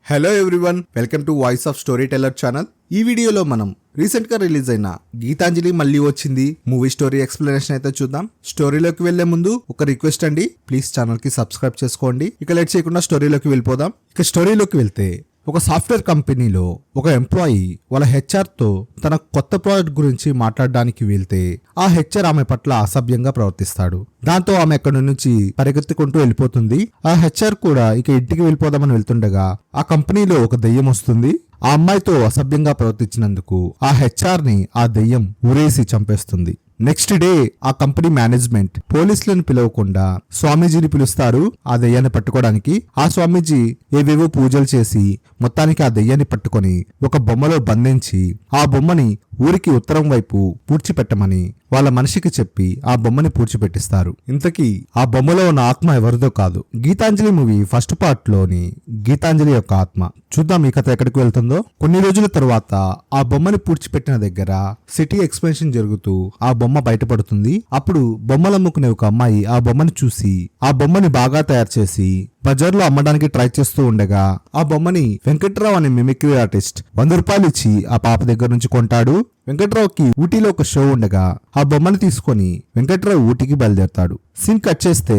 Hello everyone, welcome to voice of story teller channel. ఈ వీడియోలో మనం రీసెంట్ గా రిలీజ్ అయిన గీతాంజలి మళ్ళీ వచ్చింది మూవీ స్టోరీ ఎక్స్ప్లెనేషన్ అయితే చూద్దాం. స్టోరీలోకి వెళ్లే ముందు ఒక రిక్వెస్ట్ అండి, ప్లీజ్ ఛానల్ కి సబ్స్క్రైబ్ చేసుకోండి. ఇక లేట్ చేయకుండా స్టోరీలోకి వెళ్ళిపోదాం. ఇక స్టోరీలోకి వెళ్తే ఒక సాఫ్ట్వేర్ కంపెనీలో ఒక ఎంప్లాయీ వాళ్ళ హెచ్ఆర్ తో తన కొత్త ప్రాజెక్ట్ గురించి మాట్లాడడానికి వెళ్తే ఆ హెచ్ఆర్ ఆమె పట్ల అసభ్యంగా ప్రవర్తిస్తాడు. దాంతో ఆమె అక్కడి నుంచి పరిగెత్తుకుంటూ వెళ్ళిపోతుంది. ఆ హెచ్ఆర్ కూడా ఇక ఇంటికి వెళ్ళిపోదామని వెళ్తుండగా ఆ కంపెనీలో ఒక దెయ్యం వస్తుంది. ఆ అమ్మాయితో అసభ్యంగా ప్రవర్తించినందుకు ఆ హెచ్ఆర్ ని ఆ దెయ్యం ఊరేసి చంపేస్తుంది. నెక్స్ట్ డే ఆ కంపెనీ మేనేజ్మెంట్ పోలీసులను పిలవకుండా స్వామీజీని పిలుస్తారు ఆ దెయ్యాన్ని పట్టుకోవడానికి. ఆ స్వామీజీ ఏవేవో పూజలు చేసి మొత్తానికి ఆ దెయ్యాన్ని పట్టుకొని ఒక బొమ్మలో బంధించి ఆ బొమ్మని ఊరికి ఉత్తరం వైపు పూడ్చిపెట్టమని వాళ్ళ మనిషికి చెప్పి ఆ బొమ్మని పూడ్చిపెట్టిస్తారు. ఇంతకీ ఆ బొమ్మలో ఉన్న ఆత్మ ఎవరిదో కాదు, గీతాంజలి మూవీ ఫస్ట్ పార్ట్ లోని గీతాంజలి యొక్క ఆత్మ. చూద్దాం ఈ కథ ఎక్కడికి వెళ్తుందో. కొన్ని రోజుల తర్వాత ఆ బొమ్మని పూడ్చిపెట్టిన దగ్గర సిటీ ఎక్స్పెన్షన్ జరుగుతూ ఆ బొమ్మ బయటపడుతుంది. అప్పుడు బొమ్మలు అమ్ముకునే ఒక అమ్మాయి ఆ బొమ్మని చూసి ఆ బొమ్మని బాగా తయారు చేసి బజార్లో అమ్మడానికి ట్రై చేస్తూ ఉండగా ఆ బొమ్మని వెంకట్రావు అనే మిమిక్రీ ఆర్టిస్ట్ 100 రూపాయలు ఇచ్చి ఆ పాప దగ్గర నుంచి కొంటాడు. వెంకట్రావుకి ఊటీలో ఒక షో ఉండగా ఆ బొమ్మని తీసుకొని వెంకట్రావు ఊటీకి బయలుదేరతాడు. సీన్ కట్ చేస్తే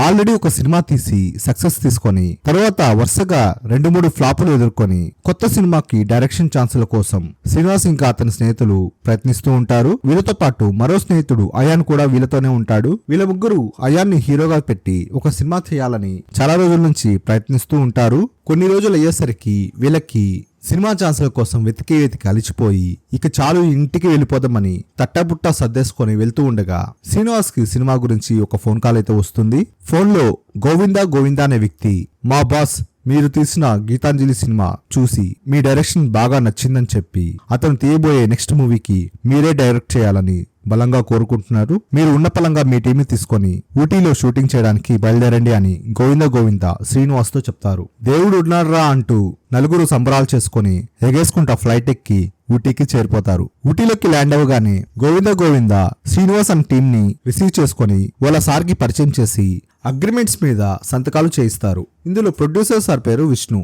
ఆల్రెడీ ఒక సినిమా తీసి సక్సెస్ తీసుకొని తర్వాత వరుసగా 2-3 ఫ్లాపులు ఎదుర్కొని కొత్త సినిమాకి డైరెక్షన్ ఛాన్సుల కోసం శ్రీనివాస్ ఇంకా అతని స్నేహితులు ప్రయత్నిస్తూ ఉంటారు. వీళ్ళతో పాటు మరో స్నేహితుడు అయాన్ కూడా వీళ్ళతోనే ఉంటాడు. వీళ్ళ ముగ్గురు అయాన్ని హీరోగా పెట్టి ఒక సినిమా చేయాలని చాలా రోజుల నుంచి ప్రయత్నిస్తూ ఉంటారు. కొన్ని రోజులు అయ్యేసరికి వీళ్ళకి సినిమా ఛాన్సుల కోసం వెతికి అలిచిపోయి ఇక చాలు ఇంటికి వెళ్ళిపోదామని తట్టాబుట్టా సర్దేసుకొని వెళ్తూ ఉండగా శ్రీనివాస్ కి సినిమా గురించి ఒక ఫోన్ కాల్ అయితే వస్తుంది. ఫోన్లో గోవిందా అనే వ్యక్తి, మా బాస్ మీరు తీసిన గీతాంజలి సినిమా చూసి మీ డైరెక్షన్ బాగా నచ్చిందని చెప్పి అతను తీయబోయే నెక్స్ట్ మూవీకి మీరే డైరెక్ట్ చేయాలని బలంగా కోరుకుంటున్నారు. మీరు ఉన్న పలంగా మీ టీంని తీసుకొని ఊటీలో షూటింగ్ చేయడానికి బయలుదేరండి అని గోవిందా శ్రీనివాస్ తో చెప్తారు. దేవుడు ఉన్నారా అంటూ నలుగురు సంబరాలు చేసుకుని ఎగేసుకుంటా ఫ్లైట్ ఎక్కి ఊటీకి చేరిపోతారు. ఊటీలోకి ల్యాండ్ అవ్వగానే గోవిందా శ్రీనివాస్ అనే టీం ని రిసీవ్ చేసుకుని వాళ్ళ సార్కి పరిచయం చేసి అగ్రిమెంట్స్ మీద సంతకాలు చేయిస్తారు. ఇందులో ప్రొడ్యూసర్ సార్ పేరు విష్ణు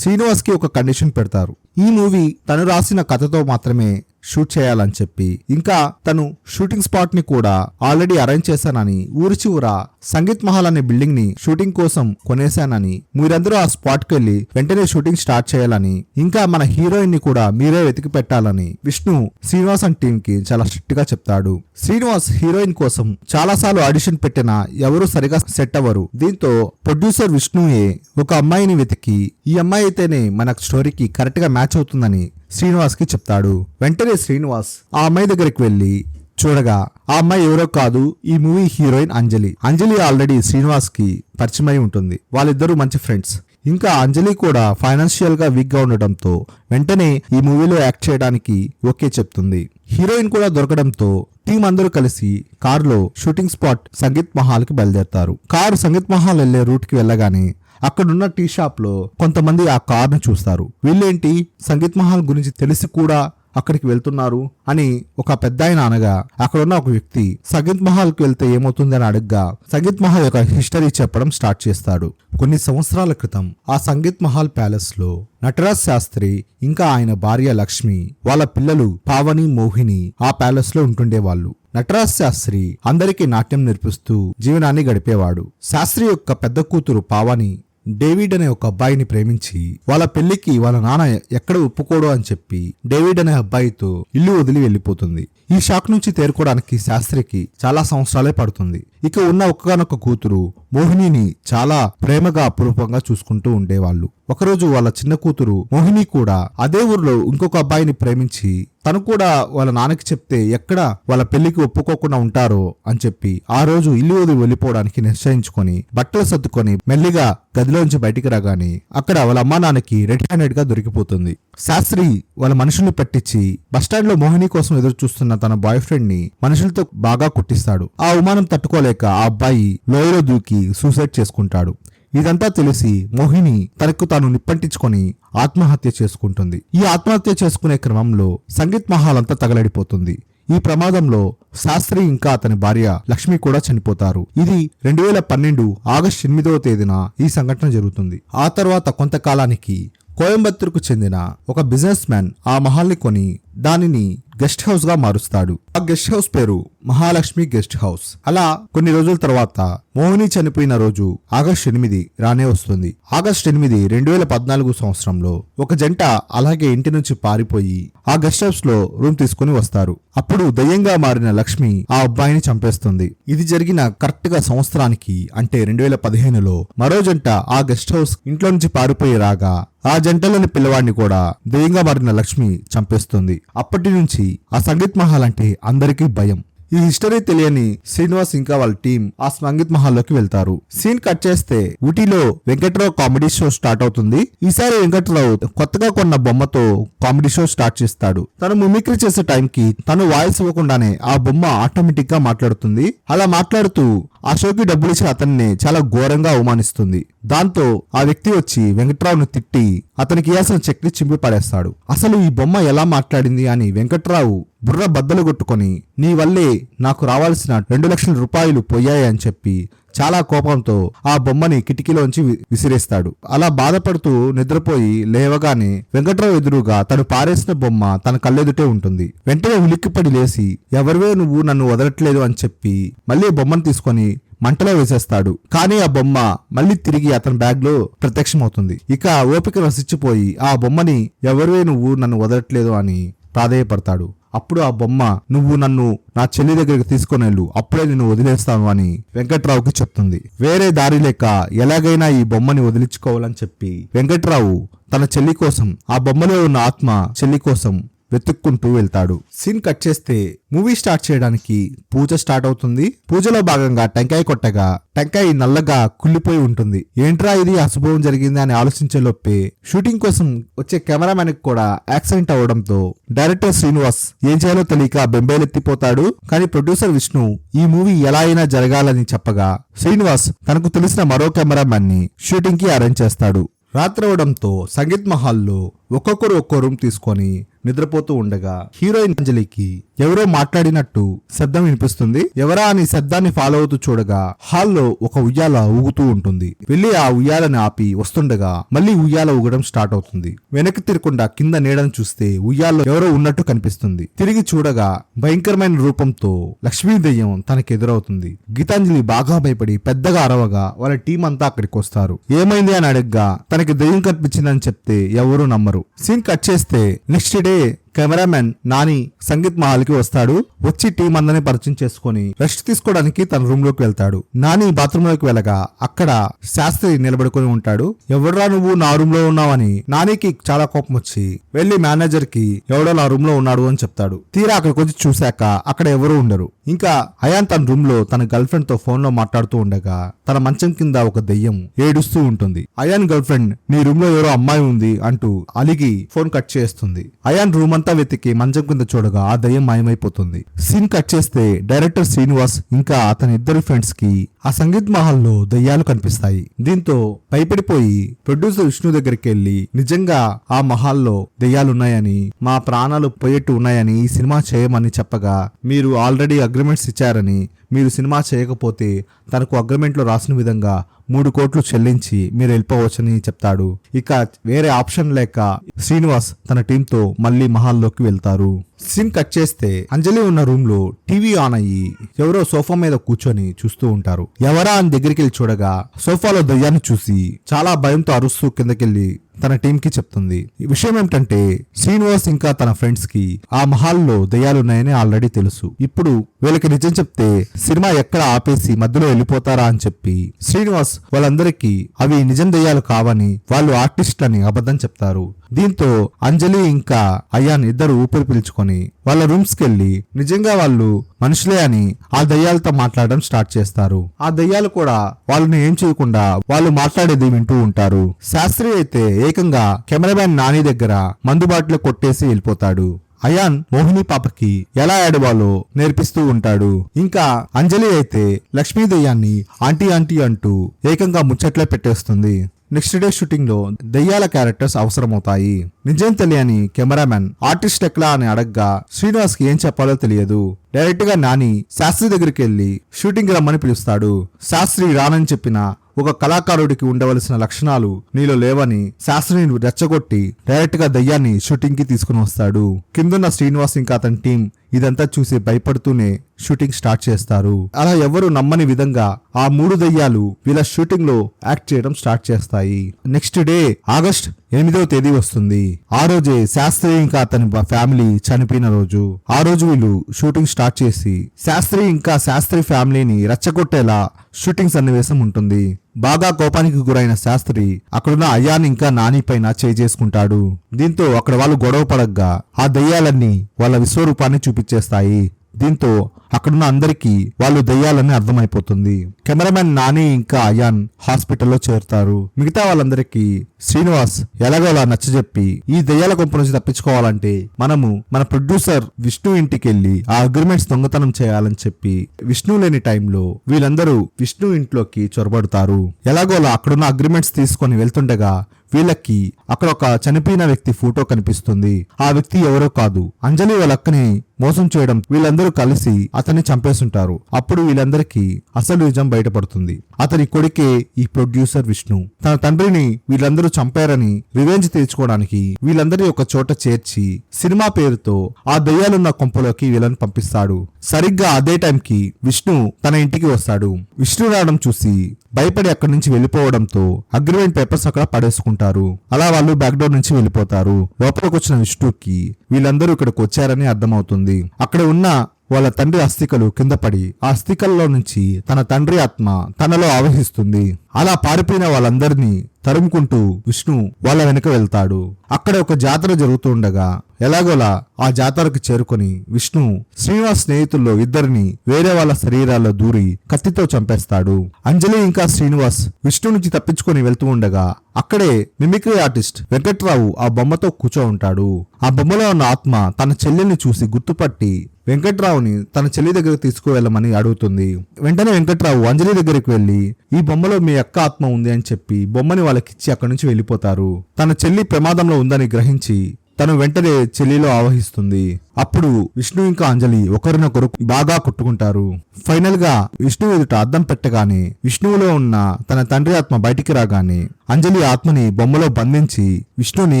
శ్రీనివాస్ కి ఒక కండిషన్ పెడతారు. ఈ మూవీ తను రాసిన కథతో మాత్రమే షూట్ చేయాలని చెప్పి ఇంకా తను షూటింగ్ స్పాట్ ని కూడా ఆల్రెడీ అరేంజ్ చేశానని, ఊరి చివర సంగీత్ మహల్ అనే బిల్డింగ్ ని షూటింగ్ కోసం కొనేశానని, మీరందరూ ఆ స్పాట్ కి వెళ్లి వెంటనే షూటింగ్ స్టార్ట్ చేయాలని, ఇంకా మన హీరోయిన్ ని కూడా మీరే వెతికి పెట్టాలని విష్ణు శ్రీనివాస్ అండ్ టీమ్ కి చాలా స్ట్రిక్ట్ గా చెప్తాడు. శ్రీనివాస్ హీరోయిన్ కోసం చాలా సార్లు ఆడిషన్ పెట్టినా ఎవరు సరిగా సెట్ అవ్వరు. దీంతో ప్రొడ్యూసర్ విష్ణుయే ఒక అమ్మాయిని వెతికి ఈ అమ్మాయి అయితేనే మన స్టోరీకి కరెక్ట్ గా మ్యాచ్ అవుతుందని శ్రీనివాస్ కి చెప్తాడు. వెంటనే శ్రీనివాస్ ఆ అమ్మాయి దగ్గరికి వెళ్లి చూడగా ఆ అమ్మాయి ఎవరో కాదు, ఈ మూవీ హీరోయిన్ అంజలి ఆల్రెడీ శ్రీనివాస్ కి పరిచయమై ఉంటుంది. వాళ్ళిద్దరూ మంచి ఫ్రెండ్స్. ఇంకా అంజలి కూడా ఫైనాన్షియల్ గా వీక్ గా ఉండటంతో వెంటనే ఈ మూవీలో యాక్ట్ చేయడానికి ఓకే చెప్తుంది. హీరోయిన్ కూడా దొరకడంతో టీం అందరూ కలిసి కారులో షూటింగ్ స్పాట్ సంగీత్ మహల్ కి బయలుదేరతారు. కారు సంగీత్ మహల్ వెళ్లే రూట్ కి వెళ్ళగానే అక్కడున్న టీ షాప్ లో కొంతమంది ఆ కార్ ను చూస్తారు. వీళ్ళేంటి సంగీత్ మహల్ గురించి తెలిసి కూడా అక్కడికి వెళ్తున్నారు అని ఒక పెద్ద ఆయన అనగా అక్కడున్న ఒక వ్యక్తి సంగీత్ మహల్ కి వెళ్తే ఏమవుతుంది అని అడగ్గా సంగీత్ మహల్ యొక్క హిస్టరీ చెప్పడం స్టార్ట్ చేస్తాడు. కొన్ని సంవత్సరాల క్రితం ఆ సంగీత్ మహల్ ప్యాలెస్ లో నటరాజ్ శాస్త్రి ఇంకా ఆయన భార్య లక్ష్మి, వాళ్ళ పిల్లలు పావని, మోహిని ఆ ప్యాలెస్ లో ఉంటుండేవాళ్ళు. నటరాజ్ శాస్త్రి అందరికీ నాట్యం నేర్పిస్తూ జీవనాన్ని గడిపేవాడు. శాస్త్రి యొక్క పెద్ద కూతురు పావని డేవిడ్ అనే ఒక అబ్బాయిని ప్రేమించి వాళ్ళ పెళ్లికి వాళ్ళ నాన్న ఎక్కడ ఒప్పుకోడు అని చెప్పి డేవిడ్ అనే అబ్బాయితో ఇల్లు వదిలి వెళ్లిపోతుంది. ఈ షాక్ నుంచి తేరుకోవడానికి శాస్త్రికి చాలా సంవత్సరాలే పడుతుంది. ఇక ఉన్న ఒక్కగానొక్క కూతురు మోహినిని చాలా ప్రేమగా అపురూపంగా చూసుకుంటూ ఉండేవాళ్ళు. ఒకరోజు వాళ్ళ చిన్న కూతురు మోహిని కూడా అదే ఊర్లో ఇంకొక అబ్బాయిని ప్రేమించి తను కూడా వాళ్ళ నాన్నకి చెప్తే ఎక్కడ వాళ్ళ పెళ్లికి ఒప్పుకోకుండా ఉంటారో అని చెప్పి ఆ రోజు ఇల్లు వదిలి వెళ్ళిపోవడానికి నిశ్చయించుకొని బట్టలు సర్దుకొని మెల్లిగా గదిలోంచి బయటికి రాగానే అక్కడ వాళ్ళ అమ్మా నాన్నకి రెడ్ హ్యాండెడ్ గా దొరికిపోతుంది. శాస్త్రి వాళ్ళ మనుషుల్ని పట్టించి బస్టాండ్ లో మోహిని కోసం ఎదురు చూస్తున్న తన బాయ్ ఫ్రెండ్ ని మనుషులతో బాగా కొట్టిస్తాడు. ఆ అవమానం తట్టుకోలేక ఆ అబ్బాయి లోయలో దూకి సూసైడ్ చేసుకుంటాడు. ఇదంతా తెలిసి మోహిని తనకు తాను నిప్పంటించుకొని ఆత్మహత్య చేసుకుంటుంది. ఈ ఆత్మహత్య చేసుకునే క్రమంలో సంగీత్ మహల్ అంతా తగలడిపోతుంది. ఈ ప్రమాదంలో శాస్త్రి ఇంకా అతని భార్య లక్ష్మి కూడా చనిపోతారు. ఇది 2012 ఆగస్టు 8వ తేదీన ఈ సంఘటన జరుగుతుంది. ఆ తర్వాత కొంతకాలానికి కోయంబత్తూరుకు చెందిన ఒక బిజినెస్ మ్యాన్ ఆ మహల్ని కొని దానిని గెస్ట్ హౌస్ గా మారుస్తాడు. ఆ గెస్ట్ హౌస్ పేరు మహాలక్ష్మి గెస్ట్ హౌస్. అలా కొన్ని రోజుల తర్వాత మోహిని చనిపోయిన రోజు ఆగస్టు 8 రానే వస్తుంది. ఆగస్టు 8, 2014 సంవత్సరంలో ఒక జంట అలాగే ఇంటి నుంచి పారిపోయి ఆ గెస్ట్ హౌస్ లో రూమ్ తీసుకుని వస్తారు. అప్పుడు దయ్యంగా మారిన లక్ష్మి ఆ అబ్బాయిని చంపేస్తుంది. ఇది జరిగిన కరెక్ట్ గా సంవత్సరానికి అంటే 2015లో మరో జంట ఆ గెస్ట్ హౌస్ ఇంట్లో నుంచి పారిపోయి రాగా ఆ జంటలోని పిల్లవాడిని కూడా దయ్యంగా మారిన లక్ష్మి చంపేస్తుంది. అప్పటి నుంచి ఆ సంగీత్ మహల్ అంటే అందరికీ భయం. ఈ హిస్టరీ తెలియని శ్రీనివాస్ ఇంకా వాళ్ళ టీం ఆ సంగీత్ మహల్లోకి వెళ్తారు. సీన్ కట్ చేస్తే ఊటీలో వెంకట్రావు కామెడీ షో స్టార్ట్ అవుతుంది. ఈసారి వెంకట్రావు కొత్తగా కొన్న బొమ్మతో కామెడీ షో స్టార్ట్ చేస్తాడు. తను మిమిక్రీ చేసే టైంకి తను వాయిస్ ఇవ్వకుండానే ఆ బొమ్మ ఆటోమేటిక్ గా మాట్లాడుతుంది. అలా మాట్లాడుతూ ఆ షోకి డబ్బులిచ్చి అతన్ని చాలా ఘోరంగా అవమానిస్తుంది. దాంతో ఆ వ్యక్తి వచ్చి వెంకట్రావును తిట్టి అతనికి ఇయ్యాల్సిన చెక్ని చింపి పడేస్తాడు. అసలు ఈ బొమ్మ ఎలా మాట్లాడింది అని వెంకట్రావు బుర్ర బద్దలు కొట్టుకొని నీ వల్లే నాకు రావాల్సిన 2 లక్షల రూపాయలు పోయాయి అని చెప్పి చాలా కోపంతో ఆ బొమ్మని కిటికీలోంచి విసిరేస్తాడు. అలా బాధపడుతూ నిద్రపోయి లేవగానే వెంకట్రావు ఎదురుగా తను పారేసిన బొమ్మ తన కళ్ళెదుటే ఉంటుంది. వెంటనే ఉలిక్కిపడి లేచి ఎవరివే నువ్వు నన్ను వదలట్లేదు అని చెప్పి మళ్ళీ బొమ్మను తీసుకొని మంటలో వేసేస్తాడు. కానీ ఆ బొమ్మ మళ్ళీ తిరిగి అతని బ్యాగ్ లో ప్రత్యక్షమవుతుంది. ఇక ఓపిక నశించిపోయి ఆ బొమ్మని ఎవరివే నువ్వు నన్ను వదలట్లేదు అని ప్రాధేయపడతాడు. అప్పుడు ఆ బొమ్మ నువ్వు నన్ను నా చెల్లి దగ్గరికి తీసుకొని వెళ్ళు, అప్పుడే నిన్ను వదిలేస్తాను అని వెంకట్రావుకి చెప్తుంది. వేరే దారి లేక ఎలాగైనా ఈ బొమ్మని వదిలించుకోవాలని చెప్పి వెంకట్రావు తన చెల్లి కోసం ఆ బొమ్మలో ఉన్న ఆత్మ చెల్లి కోసం వెతుక్కుంటూ వెళ్తాడు. సీన్ కట్ చేస్తే మూవీ స్టార్ట్ చేయడానికి పూజ స్టార్ట్ అవుతుంది. పూజలో భాగంగా టెంకాయ కొట్టగా టెంకాయ నల్లగా కుళ్ళిపోయి ఉంటుంది. ఏంట్రా ఇది అశుభం జరిగింది అని ఆలోచించే లోపే షూటింగ్ కోసం వచ్చే కెమెరామెన్ కి కూడా యాక్సిడెంట్ అవడంతో డైరెక్టర్ శ్రీనివాస్ ఏం చేయాలో తెలియక బెంబేలెత్తిపోతాడు. కానీ ప్రొడ్యూసర్ విష్ణు ఈ మూవీ ఎలా అయినా జరగాలని చెప్పగా శ్రీనివాస్ తనకు తెలిసిన మరో కెమెరామెన్ ని షూటింగ్ కి అరేంజ్ చేస్తాడు. రాత్రి అవడంతో సంగీత్ మహల్లో ఒక్కొక్కరు ఒక్కో రూమ్ తీసుకొని నిద్రపోతూ ఉండగా హీరోయిన్ అంజలికి ఎవరో మాట్లాడినట్టు శబ్దం వినిపిస్తుంది. ఎవరా అని శబ్దాన్ని ఫాలో అవుతూ చూడగా హాల్లో ఒక ఉయ్యాల ఊగుతూ ఉంటుంది. వెళ్లి ఆ ఉయ్యాలని ఆపి వస్తుండగా మళ్ళీ ఉయ్యాల ఊగడం స్టార్ట్ అవుతుంది. వెనక్కి తిరగకుండా కింద నీడను చూస్తే ఉయ్యాల్లో ఎవరో ఉన్నట్టు కనిపిస్తుంది. తిరిగి చూడగా భయంకరమైన రూపంతో లక్ష్మీ దెయ్యం తనకి ఎదురవుతుంది. గీతాంజలి బాగా భయపడి పెద్దగా అరవగా వాళ్ళ టీం అంతా అక్కడికి వస్తారు. ఏమైంది అని అడగ్గా తనకి దెయ్యం కనిపించిందని చెప్తే ఎవరూ నమ్మరు. సీన్ కట్ చేస్తే next day cameraman Nani sangeet Mahal కి వస్తాడు. వచ్చి టీం అందరినీ పరిచయం చేసుకుని రెస్ట్ తీసుకోవడానికి తన రూమ్ లోకి వెళ్తాడు. నాని బాత్రూమ్ లోకి వెళ్ళగా అక్కడ శాస్త్రి నిలబడుకొని ఉంటాడు. ఎవడ్రా నువ్వు నా రూమ్ లో ఉన్నావని నానికి చాలా కోపం వచ్చి వెళ్లి మేనేజర్ కి ఎవడో నా రూమ్ లో ఉన్నాడు అని చెప్తాడు. తీరా అక్కడికి వచ్చి చూశాక అక్కడ ఎవరూ ఉండరు. ఇంకా అయాన్ తన రూమ్ లో తన గర్ల్ ఫ్రెండ్ తో ఫోన్ లో మాట్లాడుతూ ఉండగా తన మంచం కింద ఒక దెయ్యం ఏడుస్తూ ఉంటుంది. అయాన్ గర్ల్ ఫ్రెండ్ నీ రూమ్ లో ఎవరో అమ్మాయి ఉంది అంటూ అలిగి ఫోన్ కట్ చేస్తుంది. అయాన్ రూమ్ అంతా వెతికి మంచం కింద చూడగా ఆ దయ్యం మాయమైపోతుంది. సీన్ కట్ చేస్తే డైరెక్టర్ శ్రీనివాస్ ఇంకా అతని ఇద్దరు ఫ్రెండ్స్ కి ఆ సంగీత్ మహల్లో దయ్యాలు కనిపిస్తాయి. దీంతో భయపడిపోయి ప్రొడ్యూసర్ విష్ణు దగ్గరికి వెళ్లి నిజంగా ఆ మహల్లో దయ్యాలున్నాయని మా ప్రాణాలు పోయేట్టు ఉన్నాయని ఈ సినిమా చేయమని చెప్పగా మీరు ఆల్రెడీ అగ్రిమెంట్స్ ఇచ్చారని మీరు సినిమా చేయకపోతే తనకు అగ్రిమెంట్ లో రాసిన విధంగా 3 కోట్లు చెల్లించి మీరు వెళ్ళిపోవచ్చని చెప్తాడు. ఇక వేరే ఆప్షన్ లేక శ్రీనివాస్ తన టీంతో మళ్ళీ మహల్లోకి వెళ్తారు. సీన్ కట్ చేస్తే అంజలి ఉన్న రూమ్ లో టీవీ ఆన్ అయ్యి ఎవరో సోఫా మీద కూర్చొని చూస్తూ ఉంటారు. ఎవరా అని దగ్గరికి వెళ్ళి చూడగా సోఫాలో దయ్యాన్ని చూసి చాలా భయంతో అరుస్తూ కిందకెళ్లి తన టీం కి చెప్తుంది. ఈ విషయం ఏమిటంటే శ్రీనివాస్ ఇంకా తన ఫ్రెండ్స్ కి ఆ మహల్లో దయ్యాలున్నాయని ఆల్రెడీ తెలుసు. ఇప్పుడు వీళ్ళకి నిజం చెప్తే సినిమా ఎక్కడ ఆపేసి మధ్యలో వెళ్ళిపోతారా అని చెప్పి శ్రీనివాస్ వాళ్ళందరికీ అవి నిజం దయ్యాలు కావని వాళ్ళు ఆర్టిస్టులని అబద్ధం చెప్తారు. దీంతో అంజలి ఇంకా అయాన్ ఇద్దరు ఊపిరి పీల్చుకొని వాళ్ళ రూమ్స్ కెళ్లి నిజంగా వాళ్ళు మనుషులే అని ఆ దయ్యాలతో మాట్లాడడం స్టార్ట్ చేస్తారు. ఆ దయ్యాలు కూడా వాళ్ళని ఏం చేయకుండా వాళ్ళు మాట్లాడేది వింటూ ఉంటారు. శాస్త్రి అయితే ఏకంగా కెమెరామ్యాన్ నాని దగ్గర మందుబాటులో కొట్టేసి వెళ్ళిపోతాడు. అయాన్ మోహిని పాపకి ఎలా ఆడవాలో నేర్పిస్తూ ఉంటాడు. ఇంకా అంజలి అయితే లక్ష్మీ దయ్యాన్ని ఆంటీ ఆంటీ అంటూ ఏకంగా ముచ్చట్లే పెట్టేస్తుంది. నెక్స్ట్ డే షూటింగ్ లో దయ్యాల క్యారెక్టర్స్ అవసరమవుతాయి. నిజం తెలియని కెమెరామెన్ ఆర్టిస్ట్ ఎట్లా అని అడగ్గా శ్రీనివాస్ కి ఏం చెప్పాలో తెలియదు. డైరెక్ట్ గా నాని శాస్త్రి దగ్గరికి వెళ్లి షూటింగ్ రమ్మని పిలుస్తాడు. శాస్త్రి రానని చెప్పిన ఒక కళాకారుడికి ఉండవలసిన లక్షణాలు నీలో లేవని శాస్త్రిని రెచ్చగొట్టి డైరెక్ట్ గా దయ్యాన్ని షూటింగ్ కి తీసుకుని వస్తాడు. కిందున్న శ్రీనివాస్ ఇంకా అతని టీం ఇదంతా చూసి భయపడుతూనే షూటింగ్ స్టార్ట్ చేస్తారు. అలా ఎవరు నమ్మని విధంగా ఆ 3 దయ్యాలు వీళ్ళ షూటింగ్ లో యాక్ట్ చేయడం స్టార్ట్ చేస్తాయి. నెక్స్ట్ డే ఆగస్ట్ 8వ తేదీ వస్తుంది. ఆ రోజే శాస్త్రి ఇంకా అతని ఫ్యామిలీ చనిపోయిన రోజు. ఆ రోజు వీళ్ళు షూటింగ్ స్టార్ట్ చేసి శాస్త్రి ఇంకా శాస్త్రి ఫ్యామిలీని రెచ్చగొట్టేలా షూటింగ్ సన్నివేశం ఉంటుంది. బాగా కోపానికి గురైన శాస్త్రి అక్కడున్న అయాన్ ఇంకా నాని పైన చేసుకుంటాడు. దీంతో అక్కడ వాళ్ళు గొడవ పడగ్గా ఆ దయ్యాలన్నీ వాళ్ళ విశ్వరూపాన్ని చూపించేస్తాయి. దీంతో అక్కడున్న అందరికీ వాళ్ళు దయ్యాలని అర్థమైపోతుంది. కెమెరామెన్ నాని ఇంకా అయాన్ హాస్పిటల్లో చేరుతారు. మిగతా వాళ్ళందరికీ శ్రీనివాస్ ఎలాగోలా నచ్చజెప్పి ఈ దయ్యాల కొంప నుంచి తప్పించుకోవాలంటే మనము మన ప్రొడ్యూసర్ విష్ణు ఇంటికి వెళ్లి ఆ అగ్రిమెంట్స్ దొంగతనం చేయాలని చెప్పి విష్ణు లేని టైంలో వీళ్ళందరూ విష్ణు ఇంట్లోకి చొరబడతారు. ఎలాగోలా అక్కడున్న అగ్రిమెంట్స్ తీసుకొని వెళ్తుండగా వీళ్ళకి అక్కడ ఒక చనిపోయిన వ్యక్తి ఫోటో కనిపిస్తుంది. ఆ వ్యక్తి ఎవరో కాదు, అంజలి వాళ్ళ అక్కని మోసం చేయడం వీళ్ళందరూ కలిసి అతన్ని చంపేస్తుంటారు. అప్పుడు వీళ్ళందరికీ అసలు నిజం బయటపడుతుంది. అతని కొడుకే ఈ ప్రొడ్యూసర్ విష్ణు. తన తండ్రిని వీళ్ళందరూ చంపారని రివెంజ్ తీర్చుకోవడానికి వీళ్ళందరినీ ఒక చోట చేర్చి సినిమా పేరుతో ఆ దయ్యాలున్న కొంపలోకి వీళ్ళని పంపిస్తాడు. సరిగ్గా అదే టైంకి విష్ణు తన ఇంటికి వస్తాడు. విష్ణు రావడం చూసి భయపడి అక్కడి నుంచి వెళ్ళిపోవడంతో అగ్రిమెంట్ పేపర్స్ అక్కడ పడేసుకుంటారు. అలా వాళ్ళు బ్యాక్ డోర్ నుంచి వెళ్ళిపోతారు. లోపలికి వచ్చిన విష్ణుకి వీళ్ళందరూ ఇక్కడికి వచ్చారని అర్థమవుతుంది. అక్కడ ఉన్న వాళ్ళ తండ్రి అస్థికలు కింద పడి ఆ అస్థికల్లో నుంచి తన తండ్రి ఆత్మ తనలో ఆవహిస్తుంది. అలా పారిపోయిన వాళ్ళందరినీ తరుముకుంటూ విష్ణు వాళ్ళ వెనక వెళ్తాడు. అక్కడ ఒక జాతర జరుగుతుండగా ఎలాగోలా ఆ జాతరకు చేరుకొని విష్ణు శ్రీనివాస్ స్నేహితుల్లో ఇద్దరిని వేరే వాళ్ళ శరీరాల్లో దూరి కత్తితో చంపేస్తాడు. అంజలి ఇంకా శ్రీనివాస్ విష్ణు నుంచి తప్పించుకొని వెళ్తూ ఉండగా అక్కడే మిమిక్రీ ఆర్టిస్ట్ వెంకట్రావు ఆ బొమ్మతో కూర్చో ఉంటాడు. ఆ బొమ్మలో ఉన్న ఆత్మ తన చెల్లెల్ని చూసి గుర్తుపట్టి వెంకట్రావుని తన చెల్లి దగ్గరకు తీసుకువెళ్ళమని అడుగుతుంది. వెంటనే వెంకట్రావు అంజలి దగ్గరికి వెళ్లి ఈ బొమ్మలో మీ అక్క ఆత్మ ఉంది అని చెప్పి బొమ్మని వాళ్ళకిచ్చి అక్కడి నుంచి వెళ్ళిపోతారు. తన చెల్లి ప్రమాదంలో ఉందని గ్రహించి తను వెంటనే చెల్లిలో ఆవహిస్తుంది. అప్పుడు విష్ణు ఇంకా అంజలి ఒకరినొకరు బాగా కొట్టుకుంటారు. ఫైనల్ గా విష్ణు ఎదుట అద్దం పెట్టగానే విష్ణువులో ఉన్న తన తండ్రి ఆత్మ బయటికి రాగానే అంజలి ఆత్మని బొమ్మలో బంధించి విష్ణుని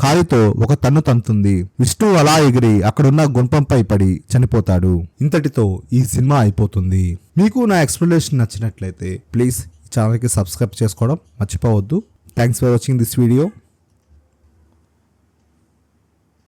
కాలితో ఒక తన్ను తంతుంది. విష్ణు అలా ఎగిరి అక్కడున్న గుంపంపై పడి చనిపోతాడు. ఇంతటితో ఈ సినిమా అయిపోతుంది. మీకు నా ఎక్స్ప్లెనేషన్ నచ్చినట్లయితే ప్లీజ్ ఛానల్కి సబ్స్క్రైబ్ చేసుకోవడం మర్చిపోవద్దు. Thanks for watching this video.